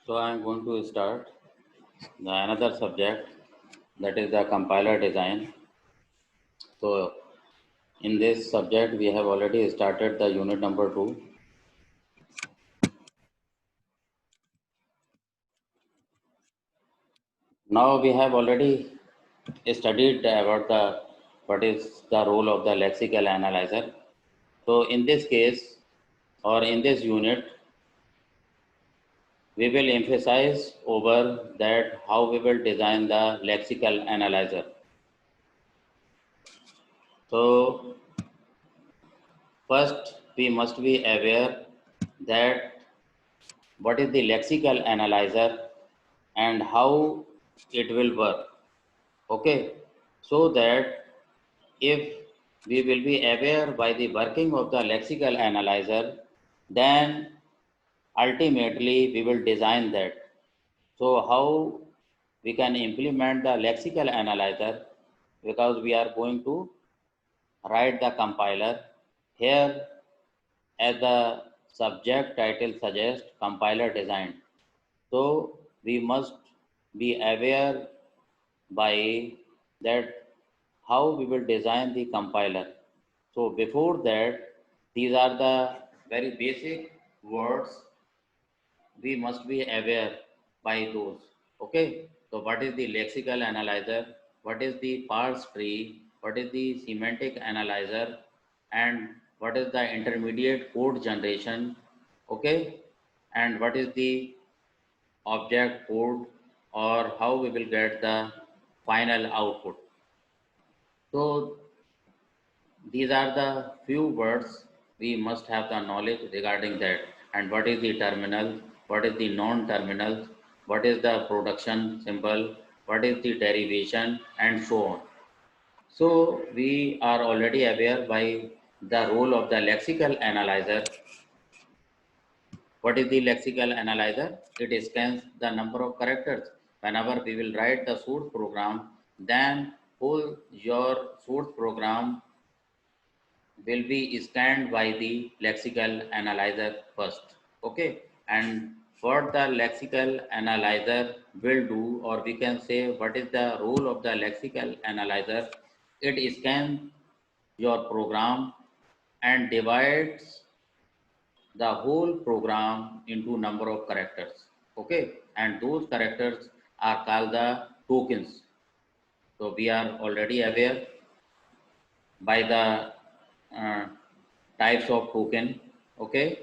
So I am going to start another subject, that is the compiler design. So in this subject we have already started the unit number 2. Now we have already studied about what is the role of the lexical analyzer. So in this case, or in this unit, we will emphasize over that how we will design the lexical analyzer. So first we must be aware that what is the lexical analyzer and how it will work. Okay, so that if we will be aware by the working of the lexical analyzer, then ultimately we will design that. So how we can implement the lexical analyzer, because we are going to write the compiler here, as the subject title suggests, compiler design. So we must be aware by that how we will design the compiler. So before that, these are the very basic words we must be aware by those. Okay. So what is the lexical analyzer? What is the parse tree? What is the semantic analyzer? And what is the intermediate code generation? Okay. And what is the object code, or how we will get the final output. So these are the few words we must have the knowledge regarding that. And what is the terminal, what is the non-terminal, what is the production symbol, what is the derivation, and so on. So we are already aware by the role of the lexical analyzer. What is the lexical analyzer? It scans the number of characters. Whenever we will write the source program, then whole your source program will be scanned by the lexical analyzer first. Okay, and what the lexical analyzer will do, or we can say what is the role of the lexical analyzer? It scans your program and divides the whole program into number of characters. Okay, and those characters are called the tokens. So we are already aware by the uh, types of token. Okay,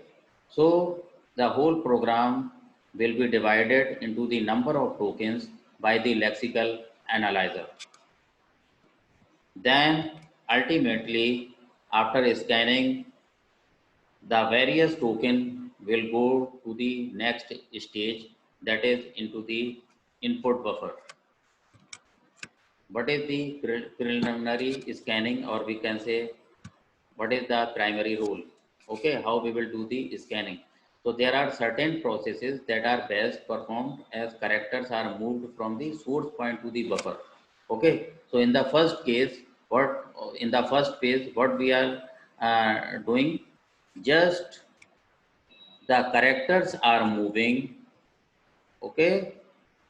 so the whole program will be divided into the number of tokens by the lexical analyzer. Then ultimately, after scanning, the various token will go to the next stage, that is into the input buffer. What is the preliminary scanning, or we can say what is the primary rule? Okay, how we will do the scanning. So there are certain processes that are best performed as characters are moved from the source point to the buffer. Okay, so in the first case, in the first phase, what we are doing, just the characters are moving, okay,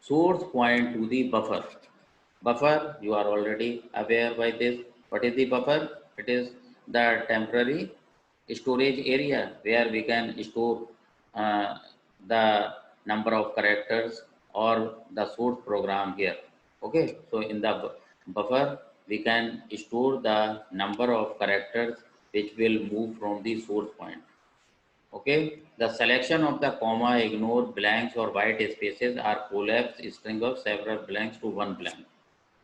source point to the buffer. Buffer, you are already aware by this. What is the buffer? It is the temporary storage area where we can store uh, the number of characters or the source program here. Okay, so in the buffer, we can store the number of characters which will move from the source point. Okay, the selection of the comma, ignore blanks or white spaces are collapse string of several blanks to one blank.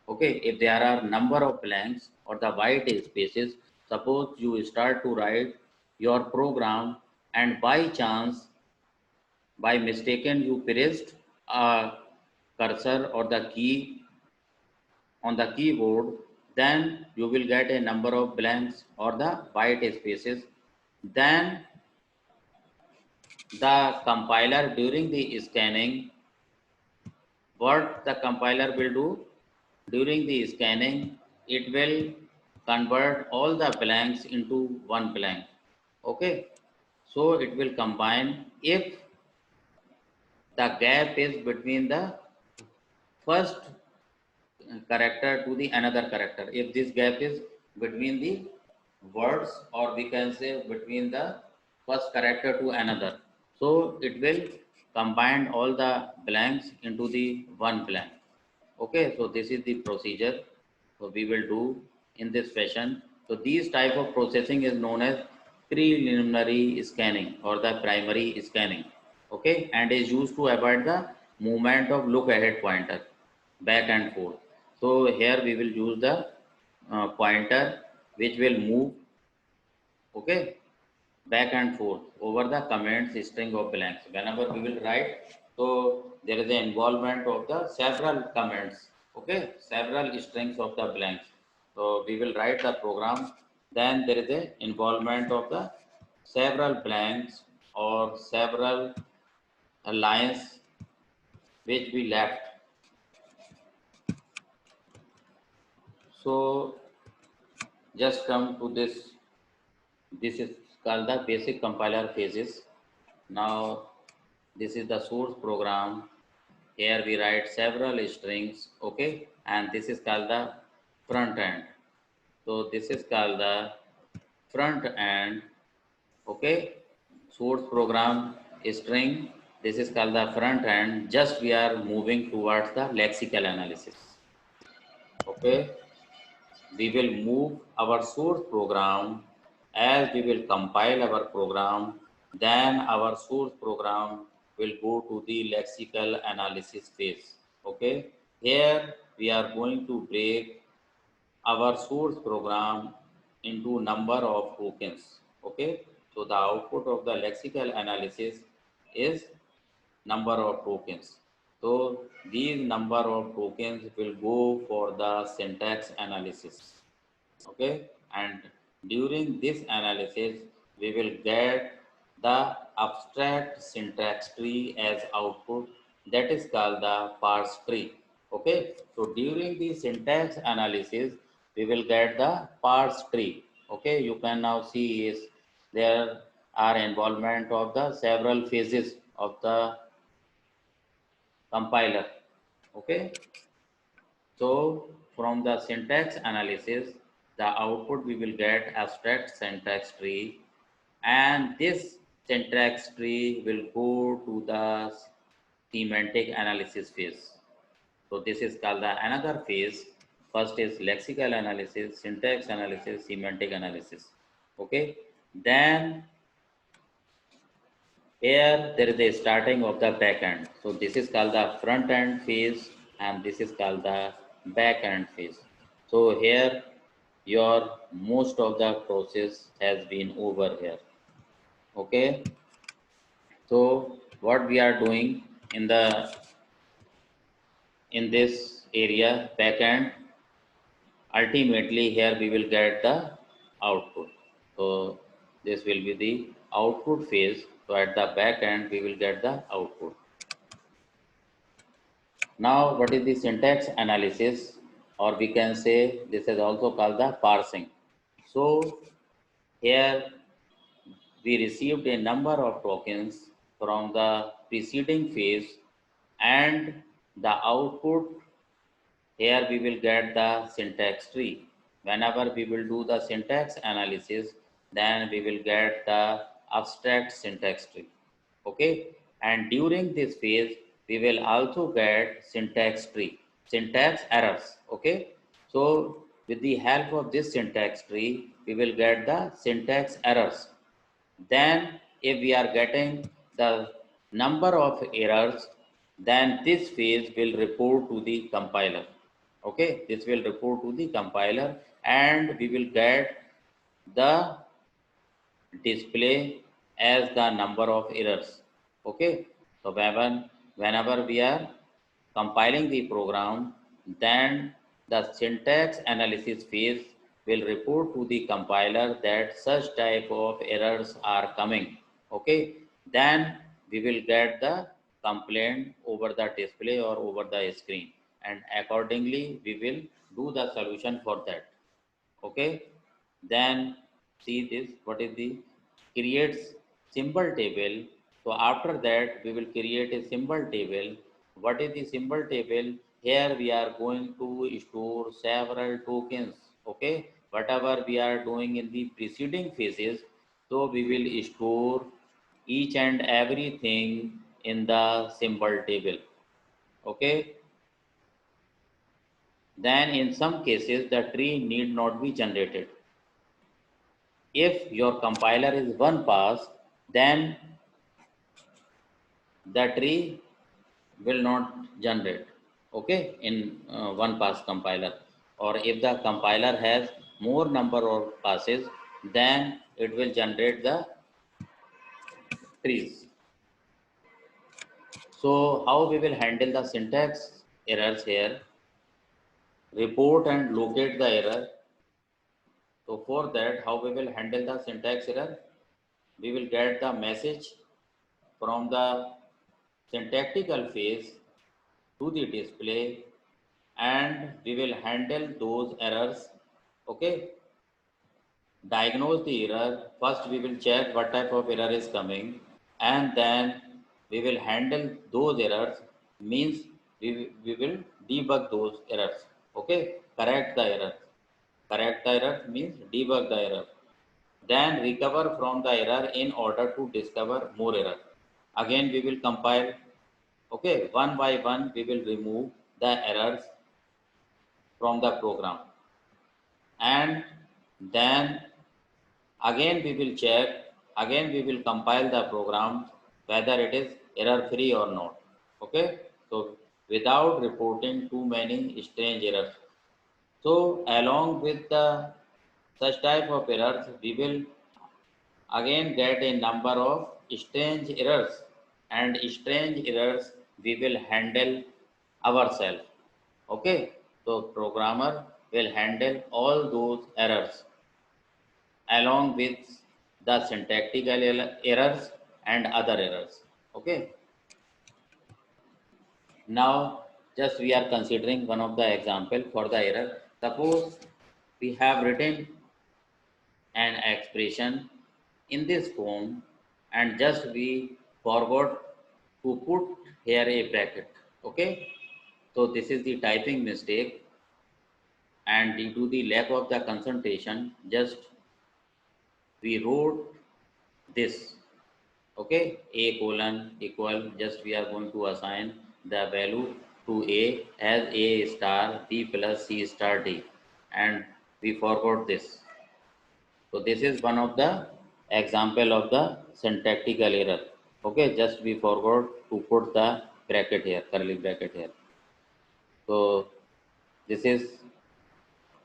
Okay, if there are number of blanks or the white spaces, suppose you start to write your program and by chance, by mistaken, you pressed a cursor or the key on the keyboard, then you will get a number of blanks or the white spaces. Then the compiler during the scanning, what the compiler will do during the scanning, it will convert all the blanks into one blank. Okay, so it will combine. If the gap is between the first character to the another character. If this gap is between the words, or we can say between the first character to another, so it will combine all the blanks into the one blank. Okay, so this is the procedure. So we will do in this fashion. So these type of processing is known as preliminary scanning or the primary scanning. Okay, and is used to avoid the movement of look ahead pointer back and forth. So here we will use the pointer which will move, okay, back and forth over the comments string of blanks. Whenever we will write, so there is the involvement of the several comments, okay, several strings of the blanks. So we will write the program, then there is a involvement of the several blanks or several lines which we left. So just come to this is called the basic compiler phases. Now this is the source program. Here we write several strings, okay, and this is called the front end. So this is called the front end, okay. Source program string, this is called the front end. Just we are moving towards the lexical analysis, okay. We will move our source program as we will compile our program, then our source program will go to the lexical analysis phase, okay. Here we are going to break our source program into number of tokens, okay. So the output of the lexical analysis is number of tokens. So these number of tokens will go for the syntax analysis, okay. And during this analysis we will get the abstract syntax tree as output, that is called the parse tree, okay. So during the syntax analysis we will get the parse tree, okay. You can now see is there are involvement of the several phases of the compiler, okay. So from the syntax analysis, the output we will get abstract syntax tree, and this syntax tree will go to the semantic analysis phase. So this is called the another phase. First is lexical analysis, syntax analysis, semantic analysis. Okay. Then here there is a starting of the back end. So this is called the front end phase and this is called the back end phase. So here your most of the process has been over here. Okay. So what we are doing in the in this area back end, ultimately here we will get the output. So this will be the output phase. So at the back end we will get the output. Now, what is the syntax analysis, or we can say this is also called the parsing. So, here we received a number of tokens from the preceding phase, and the output here we will get the syntax tree. Whenever we will do the syntax analysis, then we will get the abstract syntax tree. Okay, and during this phase we will also get syntax tree, syntax errors, okay. So with the help of this syntax tree we will get the syntax errors. Then if we are getting the number of errors, then this phase will report to the compiler, okay. This will report to the compiler and we will get the display as the number of errors, okay. So whenever we are compiling the program, then the syntax analysis phase will report to the compiler that such type of errors are coming, okay. Then we will get the complaint over the display or over the screen, and accordingly we will do the solution for that, okay. Then see this, what is the creates symbol table So after that, we will create a symbol table. What is the symbol table? Here we are going to store several tokens. Okay, whatever we are doing in the preceding phases, so we will store each and everything in the symbol table. Okay, then in some cases the tree need not be generated. If your compiler is one pass, then the tree will not generate, okay, in one pass compiler. Or if the compiler has more number of passes, then it will generate the trees. So how we will handle the syntax errors here? Report and locate the error. So for that, how we will handle the syntax error? We will get the message from the syntactical phase to the display, and we will handle those errors. Okay, diagnose the error. First we will check what type of error is coming, and then we will handle those errors, means we will debug those errors. Okay, correct the error means debug the error, then recover from the error in order to discover more error. Again we will compile. Okay, one by one we will remove the errors from the program, and then again we will check, again we will compile the program whether it is error free or not. Okay, so without reporting too many strange errors. So along with the such type of errors, we will again get a number of strange errors, and strange errors we will handle ourselves. Okay, so programmer will handle all those errors along with the syntactical errors and other errors. Okay, now just we are considering one of the example for the error. Suppose we have written an expression in this form, and just we forgot to put here a bracket. Okay, so this is the typing mistake, and due to the lack of the concentration, just we wrote this. Okay, a colon equal, just we are going to assign the value to a as a star b plus c star d, and we forgot this. So this is one of the example of the syntactical error. Okay, just we forgot to put the bracket here, curly bracket here. So this is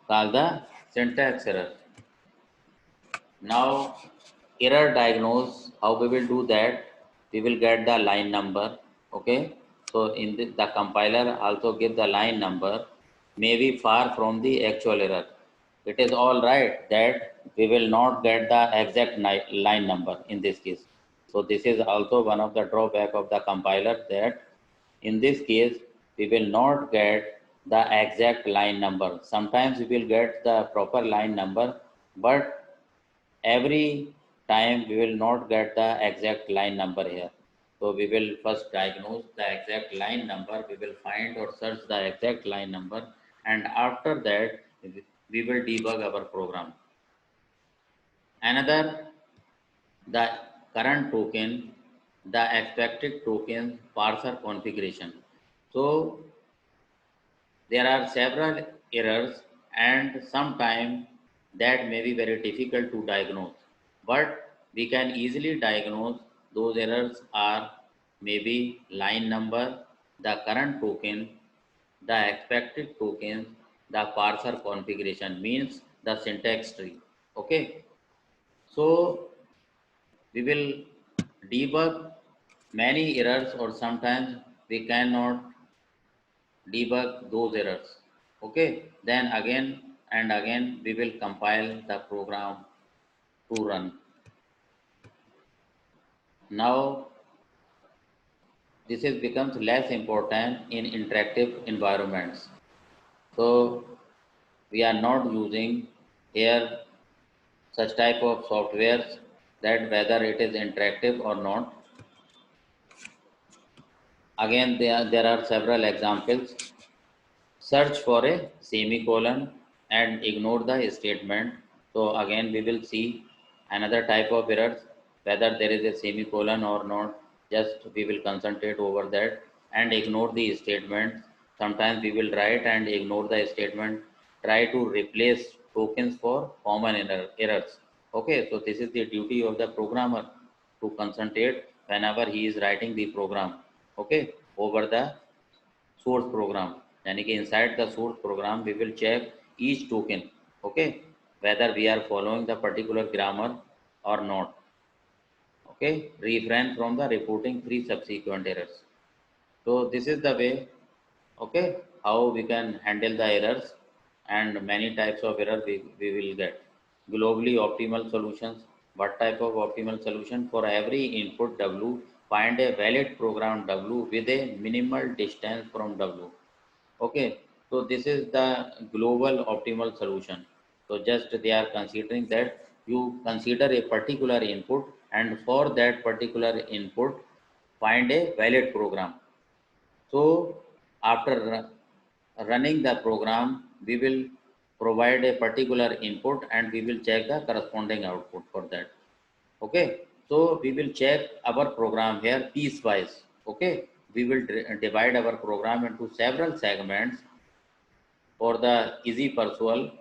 called the syntax error. Now error diagnose, how we will do that? We will get the line number. Okay, so in the compiler also give the line number, may be far from the actual error. It is all right that we will not get the exact line number in this case. So this is also one of the drawback of the compiler, that in this case we will not get the exact line number. Sometimes we will get the proper line number, but every time we will not get the exact line number here. So we will first diagnose the exact line number, we will find or search the exact line number, and after that we will debug our program. Another, the current token, the expected token parser configuration. So there are several errors, and sometimes that may be very difficult to diagnose, but we can easily diagnose those errors are maybe line number, the current token, the expected tokens, the parser configuration means the syntax tree. Okay, so we will debug many errors, or sometimes we cannot debug those errors. Okay, then again and again we will compile the program to run. Now this is becomes less important in interactive environments. So we are not using here such type of softwares that whether it is interactive or not. Again, there are several examples. Search for a semicolon and ignore the statement. So again, we will see another type of errors, whether there is a semicolon or not. Just we will concentrate over that and ignore the statement. Sometimes we will write and ignore the statement. Try to replace tokens for common errors. Okay, so this is the duty of the programmer to concentrate whenever he is writing the program. Okay, over the source program, यानी कि inside the source program we will check each token, okay, whether we are following the particular grammar or not. Okay, refrain from the reporting three subsequent errors. So this is the way, okay, how we can handle the errors, and many types of error we will get. Globally optimal solutions. What type of optimal solution? For every input w, find a valid program w with a minimal distance from w. Okay, so this is the global optimal solution. So just they are considering that you consider a particular input, and for that particular input find a valid program. So after running the program, we will provide a particular input and we will check the corresponding output for that. Okay, so we will check our program here piecewise. Okay, we will divide our program into several segments. For the easy perusal,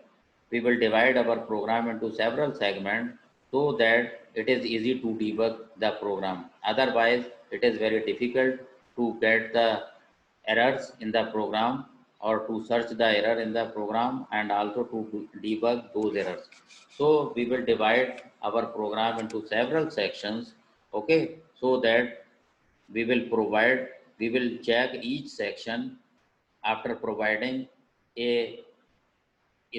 we will divide our program into several segments so that it is easy to debug the program. Otherwise, it is very difficult to get the errors in the program, or to search the error in the program, and also to debug those errors. So we will divide our program into several sections, okay, so that we will check each section after providing a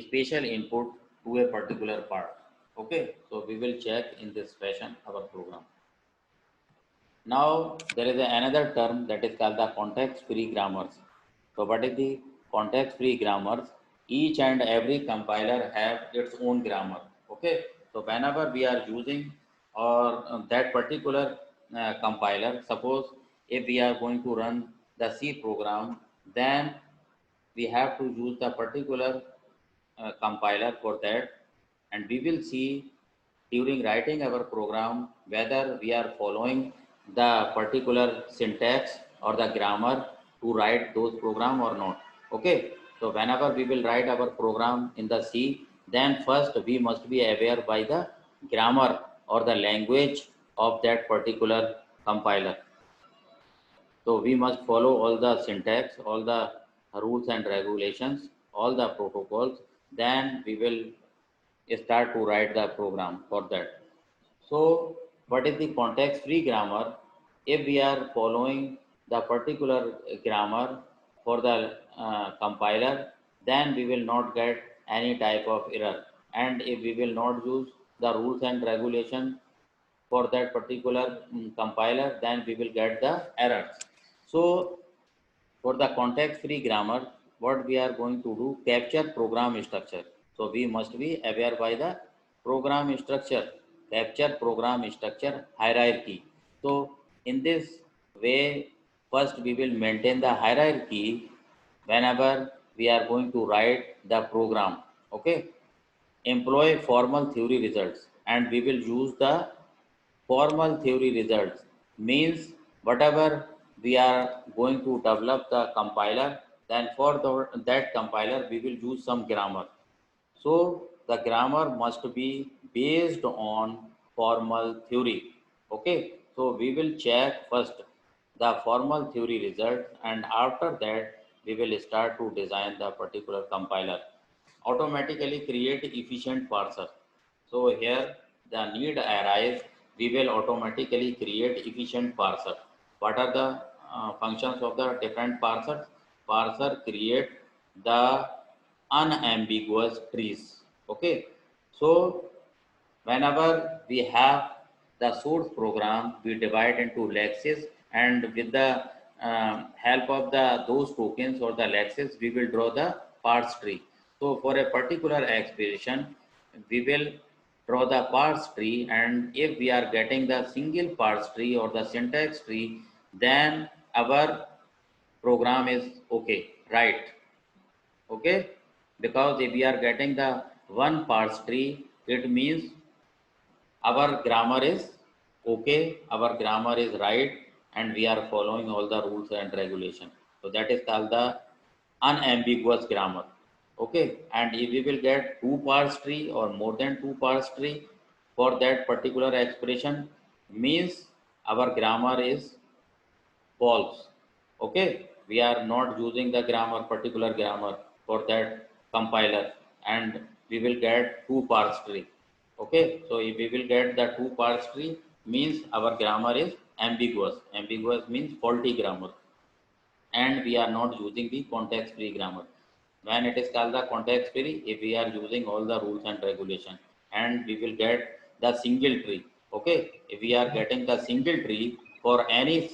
special input to a particular part. Okay, so we will check in this fashion our program. Now there is another term that is called the context-free grammars. So what is the context-free grammars? Each and every compiler have its own grammar. Okay, so whenever we are using or that particular compiler, suppose if we are going to run the C program, then we have to use the particular compiler for that, and we will see during writing our program whether we are following the particular syntax or the grammar to write those program or not. Okay, so whenever we will write our program in the C, then first we must be aware by the grammar or the language of that particular compiler. So we must follow all the syntax, all the rules and regulations, all the protocols. Then we will start to write the program for that. So what is the context-free grammar? If we are following the particular grammar for the compiler, then we will not get any type of error. And if we will not use the rules and regulation for that particular compiler, then we will get the errors. So for the context-free grammar, what we are going to do, capture program structure. So we must be aware by the program structure, capture program structure hierarchy. So in this way, first we will maintain the hierarchy whenever we are going to write the program. Okay, employ formal theory results, and we will use the formal theory results, means whatever we are going to develop the compiler, then for that compiler we will use some grammar. So the grammar must be based on formal theory. Okay, so we will check first the formal theory result, and after that we will start to design the particular compiler. Automatically create efficient parser. So here the need arise, we will automatically create efficient parser. What are the functions of the different parsers? Parser create the unambiguous trees. Okay, so whenever we have the source program, we divide into lexes, and with the help of the those tokens or the lexes, we will draw the parse tree. So for a particular expression, we will draw the parse tree, and if we are getting the single parse tree or the syntax tree, then our program is okay, right? Okay, because if we are getting the one parse tree, it means our grammar is okay, our grammar is right, and we are following all the rules and regulation. So that is called the unambiguous grammar. Okay, and if we will get two parse tree or more than two parse tree for that particular expression, means our grammar is false. Okay, we are not using the grammar, particular grammar for that compiler, and we will get two parse tree. Okay, so if we will get the two parse tree, means our grammar is ambiguous. Ambiguous means faulty grammar, and we are not using the context free grammar. When it is called the context free, if we are using all the rules and regulation, and we will get the single tree. Okay, if we are getting the single tree for any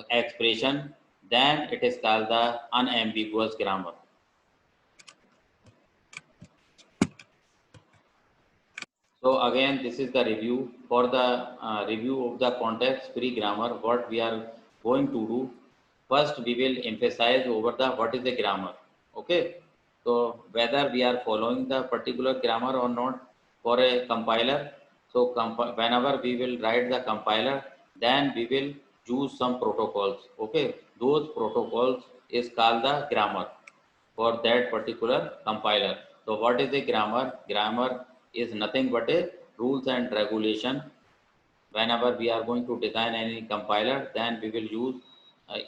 expression, then it is called the unambiguous grammar. So again, this is the review. For the review of the context-free grammar, what we are going to do, first we will emphasize over the what is the grammar. Okay, so whether we are following the particular grammar or not for a compiler. So whenever we will write the compiler, then we will use some protocols. Okay, those protocols is called the grammar for that particular compiler. So what is the grammar? Grammar is nothing but a rules and regulation. Whenever we are going to design any compiler, then we will use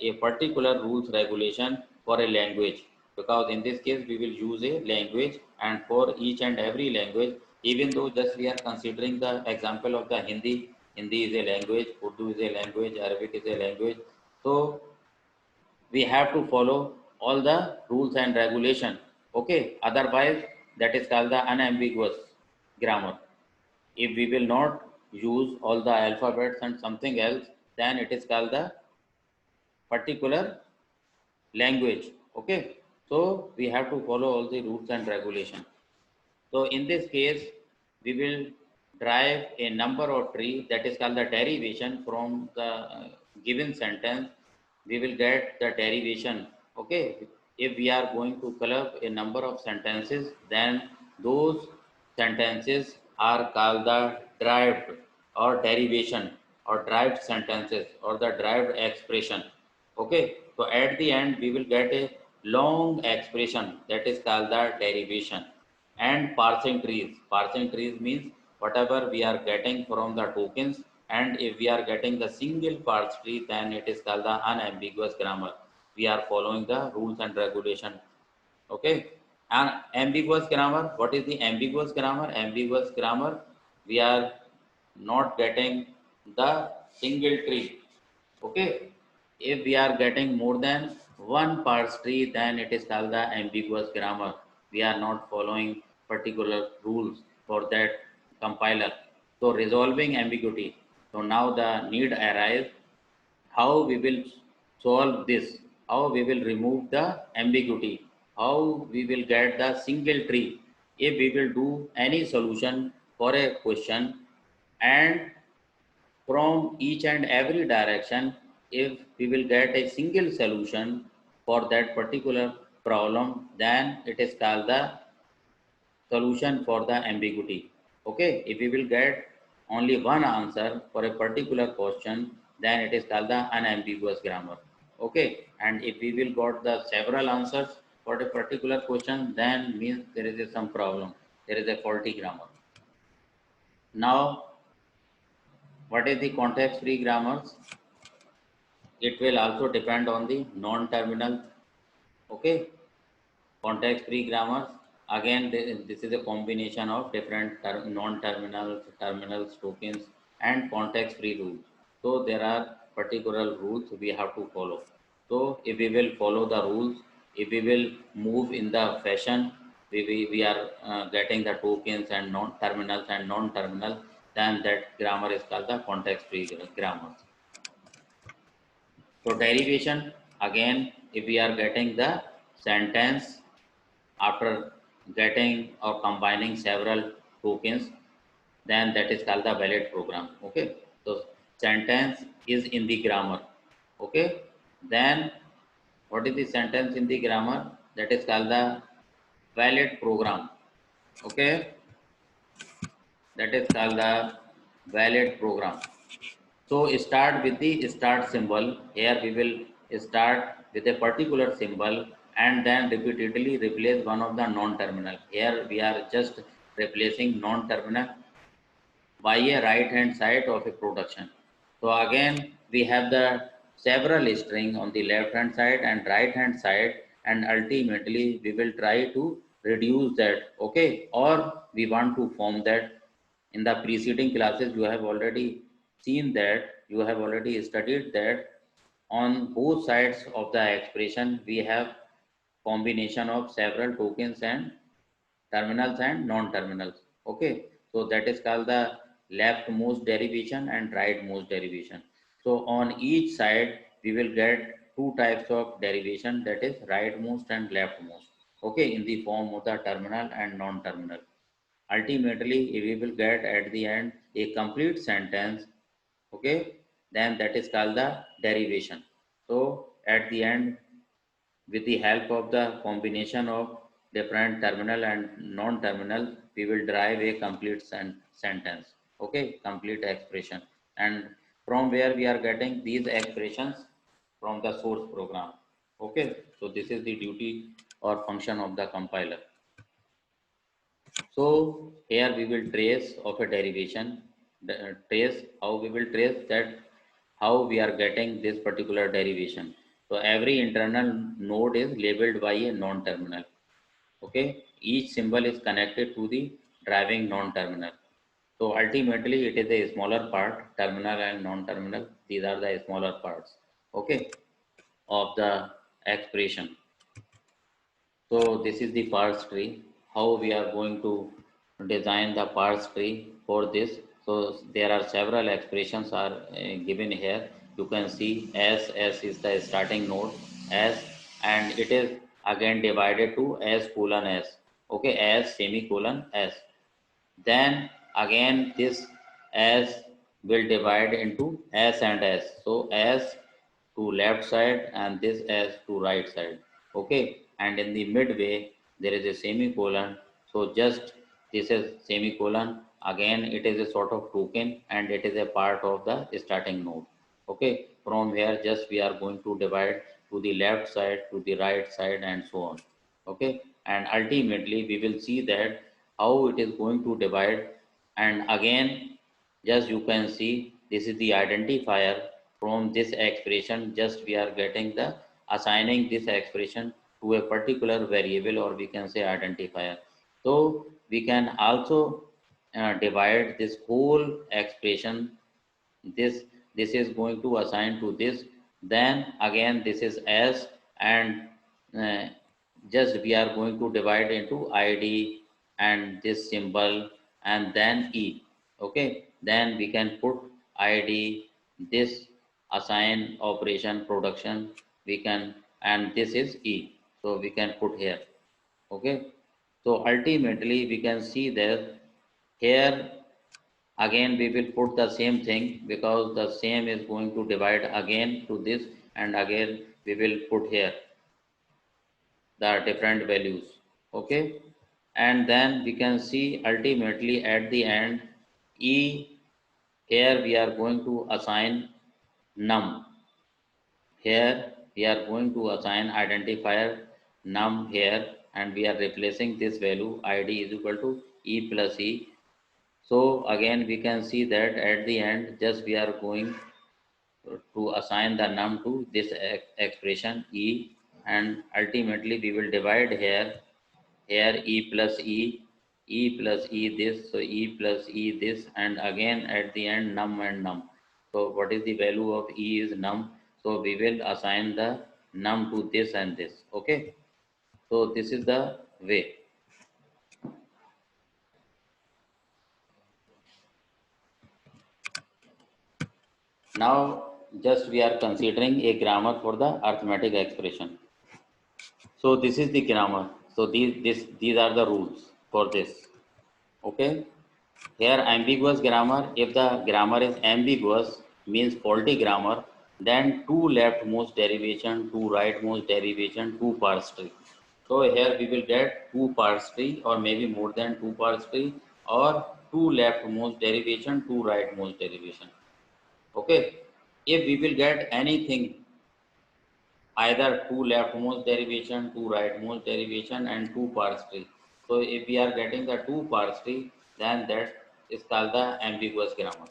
a particular rules regulation for a language, because in this case we will use a language, and for each and every language, even though just we are considering the example of the Hindi is a language, Urdu is a language, Arabic is a language. So we have to follow all the rules and regulation. Okay, otherwise that is called the unambiguous grammar. If we will not use all the alphabets and something else, then it is called the particular language. Okay, so we have to follow all the rules and regulation. So in this case, we will derive a number or tree, that is called the derivation from the given sentence. We will get the derivation. Okay, if we are going to club a number of sentences, then those sentences are called the derived or derivation or derived sentences or the derived expression. Okay, so at the end we will get a long expression, that is called the derivation. And parsing trees. Parsing trees means whatever we are getting from the tokens, and if we are getting the single parse tree, then it is called the unambiguous grammar. We are following the rules and regulation. Okay. And ambiguous grammar. What is the ambiguous grammar? Ambiguous grammar, we are not getting the single tree. Okay. If we are getting more than one parse tree, then it is called the ambiguous grammar. We are not following particular rules for that compiler. So resolving ambiguity. So now the need arises, how we will solve this, how we will remove the ambiguity, how we will get the single tree. If we will do any solution for a question, and from each and every direction, if we will get a single solution for that particular problem, then it is called the solution for the ambiguity. Okay, if we will get only one answer for a particular question, then it is called the unambiguous grammar. Okay, and if we will got the several answers for a particular question, then means there is some problem, there is a faulty grammar. Now what is the context free grammars? It will also depend on the non-terminal. Okay, context free grammars, again this is a combination of different non-terminals, terminals, tokens, and context free rules. So there are particular rules we have to follow. So if we will follow the rules, if we will move in the fashion, we are getting the tokens and non-terminals and non-terminal, then that grammar is called the context free grammar. So derivation, again, if we are getting the sentence after getting or combining several tokens, then that is called the valid program. Okay, so sentence is in the grammar. Okay, Then what is the sentence in the grammar? That is called the valid program. Okay, that is called the valid program. So start with the start symbol. Here we will start with a particular symbol and then repeatedly replace one of the non-terminal. Here we are just replacing non-terminal by a right hand side of a production. So again we have the several string on the left hand side and right hand side, and ultimately we will try to reduce that. Okay, or we want to form that. In the preceding classes you have already seen that, you have already studied that on both sides of the expression we have combination of several tokens and terminals and non-terminals. Okay, so that is called the leftmost derivation and rightmost derivation. So on each side we will get two types of derivation, that is rightmost and leftmost. Okay, in the form of the terminal and non-terminal. Ultimately we will get at the end a complete sentence. Okay, then that is called the derivation. So at the end, with the help of the combination of different terminal and non-terminal, we will derive a complete sentence. Okay, complete expression. And from where we are getting these expressions? From the source program. Okay, so this is the duty or function of the compiler. So here we will trace of a derivation, trace how we will trace that, how we are getting this particular derivation. So every internal node is labeled by a non-terminal. Okay, each symbol is connected to the driving non-terminal. So ultimately it is a smaller part, terminal and non-terminal. These are the smaller parts. Okay, of the expression. So this is the parse tree. How we are going to design the parse tree for this. So there are several expressions are given here. You can see S is the starting node S, and it is again divided to S colon S. Okay, S semicolon S. Then again this S will divide into S and S. So S to left side and this S to right side. Okay, and in the midway there is a semicolon. So just this is semicolon. Again it is a sort of token and it is a part of the starting node. Okay, from here just we are going to divide to the left side, to the right side, and so on. Okay, and ultimately we will see that how it is going to divide. And again just you can see this is the identifier. From this expression just we are getting the assigning this expression to a particular variable, or we can say identifier. So we can also divide this whole expression. This is going to assign to this, then again this is S, and uh, just we are going to divide into ID and this symbol and then E. Okay, then we can put ID, this assign operation production we can, and this is E, so we can put here. Okay, so ultimately we can see that here again we will put the same thing, because the same is going to divide again to this, and again we will put here the different values. Okay, and then we can see ultimately at the end E, here we are going to assign num. Here we are going to assign identifier num here, and we are replacing this value id is equal to E plus E. So again we can see that at the end just we are going to assign the num to this expression E, and ultimately we will divide here E plus E, E plus E this, so E plus E this, and again at the end num and num. So what is the value of E is num, so we will assign the num to this and this. Okay, so this is the way. Now just we are considering a grammar for the arithmetic expression. So this is the grammar. So these are the rules for this. Okay. Here ambiguous grammar. If the grammar is ambiguous, means faulty grammar. then two leftmost derivation, two rightmost derivation, two parse tree. So here we will get two parse tree or maybe more than two parse tree or two leftmost derivation, two rightmost derivation. Okay. If we will get anything, either two leftmost derivation, two rightmost derivation and two parse tree. So if we are getting the two parse tree, then that is called the ambiguous grammar.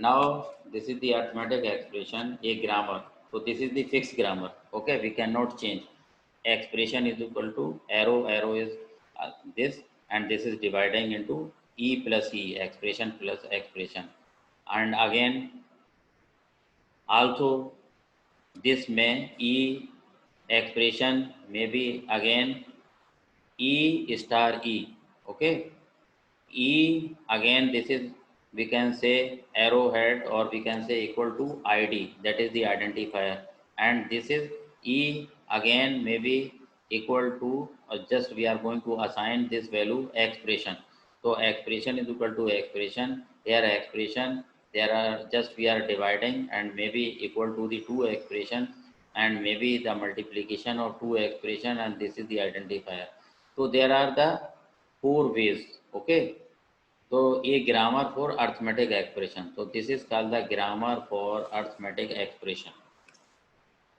Now this is the arithmetic expression, a grammar. So this is the fixed grammar. Okay, we cannot change. Expression is equal to arrow, arrow is this, and this is dividing into e plus e, expression plus expression. And again, also this may e expression may be again e star e. Okay, E again, this is we can say arrowhead or we can say equal to ID, that is the identifier, and this is E again maybe equal to just we are going to assign this value expression. So expression is equal to expression. Here expression there are just we are dividing and maybe equal to the two expression and maybe the multiplication of two expression and this is the identifier. So there are the four ways. Okay, so a grammar for arithmetic expression. So this is called the grammar for arithmetic expression.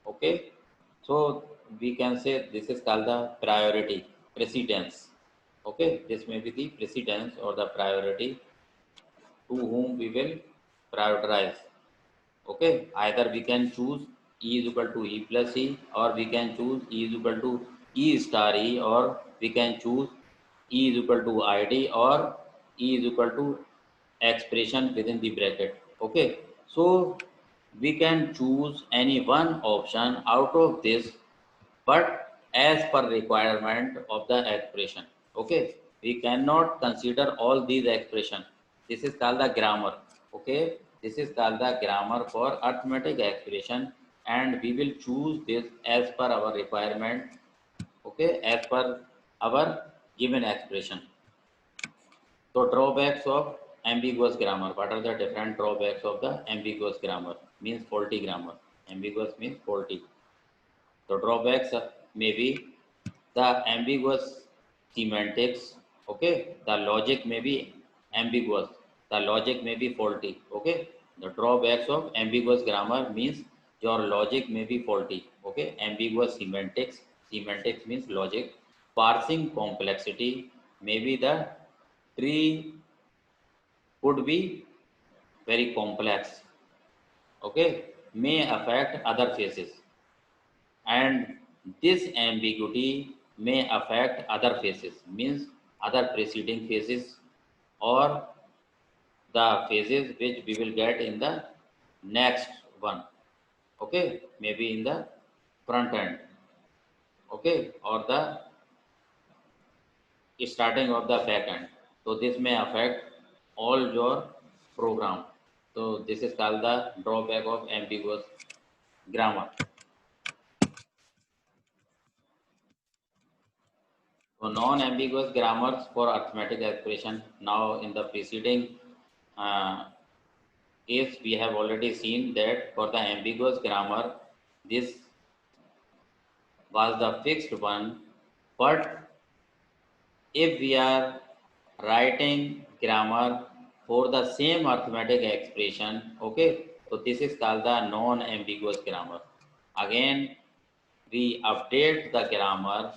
Okay. So we can say this is called the priority, precedence. Okay. This may be the precedence or the priority to whom we will prioritize. Okay. Either we can choose E is equal to E plus E or we can choose E is equal to E star E or we can choose E is equal to ID or E is equal to expression within the bracket. Okay, so we can choose any one option out of this, but as per requirement of the expression. Okay, we cannot consider all these expression. This is called the grammar. Okay, this is called the grammar for arithmetic expression, and we will choose this as per our requirement. Okay, as per our given expression. So drawbacks of ambiguous grammar. What are the different drawbacks of the ambiguous grammar? Means faulty grammar. Ambiguous means faulty. The drawbacks may be the ambiguous semantics. Okay, the logic may be ambiguous. The logic may be faulty. Okay, the drawbacks of ambiguous grammar means your logic may be faulty. Okay, ambiguous semantics. Semantics means logic. Parsing complexity. Maybe the tree could be very complex, okay, may affect other phases, and this ambiguity may affect other phases, means other preceding phases or the phases which we will get in the next one, okay, maybe in the front end, okay, or the starting of the back end. So this may affect all your program. So this is called the drawback of ambiguous grammar. So non-ambiguous grammars for arithmetic expression. Now in the preceding uh, case, we have already seen that for the ambiguous grammar, this was the fixed one. But if we are writing grammar for the same arithmetic expression, okay, so this is called the non-ambiguous grammar. Again, we update the grammar.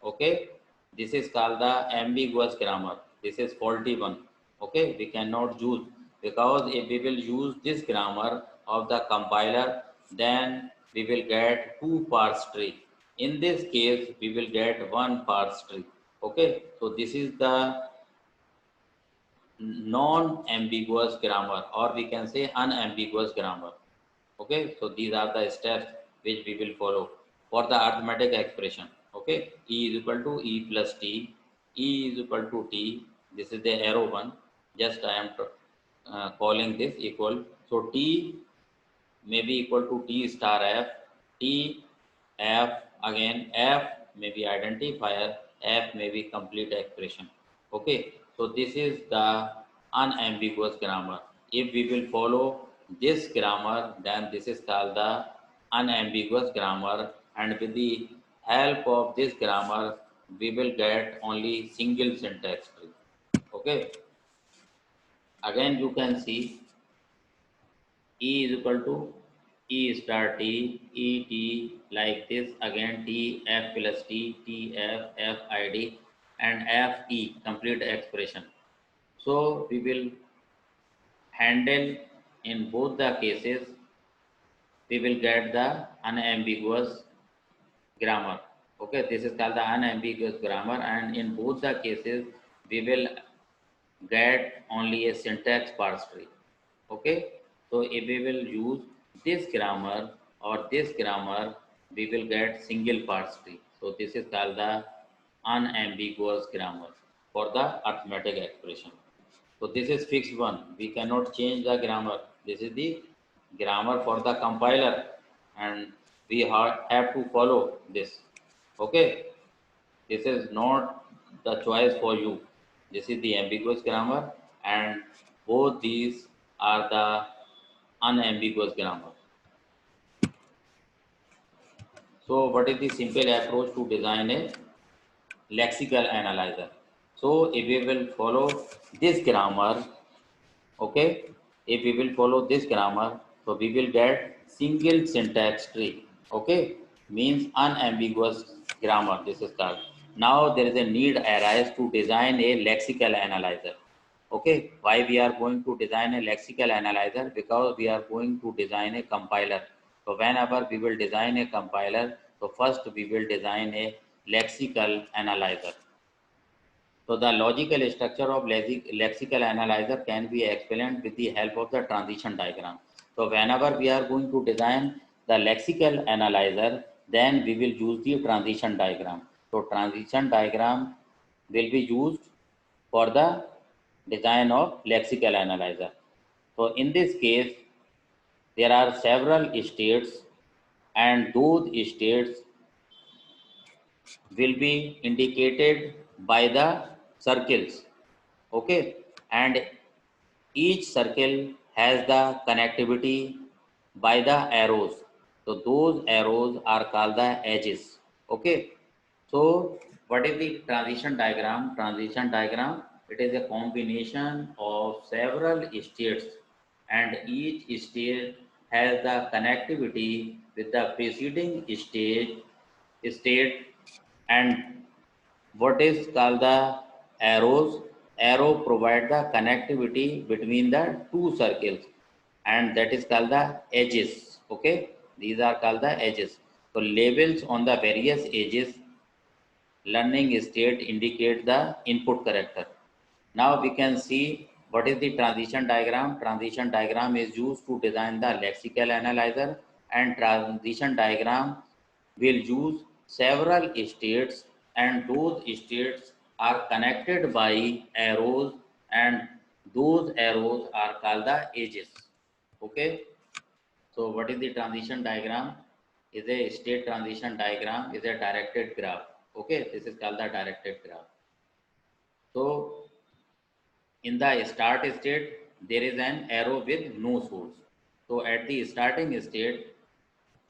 Okay, this is called the ambiguous grammar. This is faulty one. Okay, we cannot use, because if we will use this grammar of the compiler, then we will get two parse tree. In this case, we will get one parse tree. Okay, so this is the non-ambiguous grammar, or we can say unambiguous grammar. Okay, so these are the steps which we will follow for the arithmetic expression. Okay, E is equal to E plus T, E is equal to T, this is the arrow one, just I am calling this equal. So T may be equal to T star F, T F, again F may be identifier, F may be complete expression. Okay, so this is the unambiguous grammar. If we will follow this grammar, then this is called the unambiguous grammar, and with the help of this grammar we will get only single syntax tree. Okay, again you can see E is equal to E star T, E T like this, again T, F plus T, T, F, F, I, D, and F, E, complete expression. So we will handle in both the cases, we will get the unambiguous grammar. Okay, this is called the unambiguous grammar, and in both the cases, we will get only a syntax parse tree. Okay, so if we will use this grammar or this grammar, we will get single parse tree. So this is called the unambiguous grammar for the arithmetic expression. So this is fixed one. We cannot change the grammar. This is the grammar for the compiler, and we have to follow this. Okay, this is not the choice for you. This is the ambiguous grammar, and both these are the unambiguous grammar. So what is the simple approach to design a lexical analyzer? So if we will follow this grammar, okay, if we will follow this grammar, so we will get single syntax tree. Okay, means unambiguous grammar. This is called. Now there is a need arise to design a lexical analyzer. Okay, why we are going to design a lexical analyzer? Because we are going to design a compiler. So whenever we will design a compiler, so first we will design a lexical analyzer. So the logical structure of lexical analyzer can be explained with the help of the transition diagram. So whenever we are going to design the lexical analyzer, then we will use the transition diagram. So transition diagram will be used for the design of lexical analyzer. So in this case, there are several states, and those states will be indicated by the circles. Okay, and each circle has the connectivity by the arrows. So those arrows are called the edges. Okay, so what is the transition diagram? Transition diagram, it is a combination of several states, and each state has the connectivity with the preceding state. And what is called the arrows? Arrow provide the connectivity between the two circles, and that is called the edges. Okay, these are called the edges. So labels on the various edges learning state indicate the input character. Now we can see what is the transition diagram. Transition diagram is used to design the lexical analyzer, and transition diagram will use several states, and those states are connected by arrows, and those arrows are called the edges. Okay, so what is the transition diagram? Is a state transition diagram is a directed graph. Okay, this is called the directed graph. So in the start state, there is an arrow with no source. So at the starting state,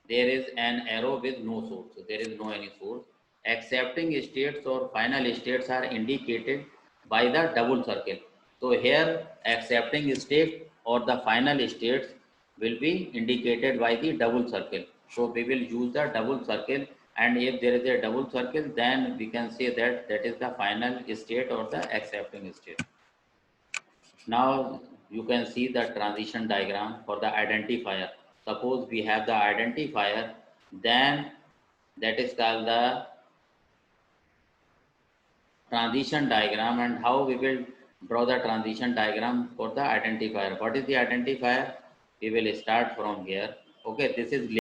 there is an arrow with no source. So there is no any source. Accepting states or final states are indicated by the double circle. So here accepting state or the final states will be indicated by the double circle. So we will use the double circle, and if there is a double circle, then we can say that that is the final state or the accepting state. Now you can see the transition diagram for the identifier. Suppose we have the identifier, then that is called the transition diagram. And how we will draw the transition diagram for the identifier? What is the identifier? We will start from here. Okay, this is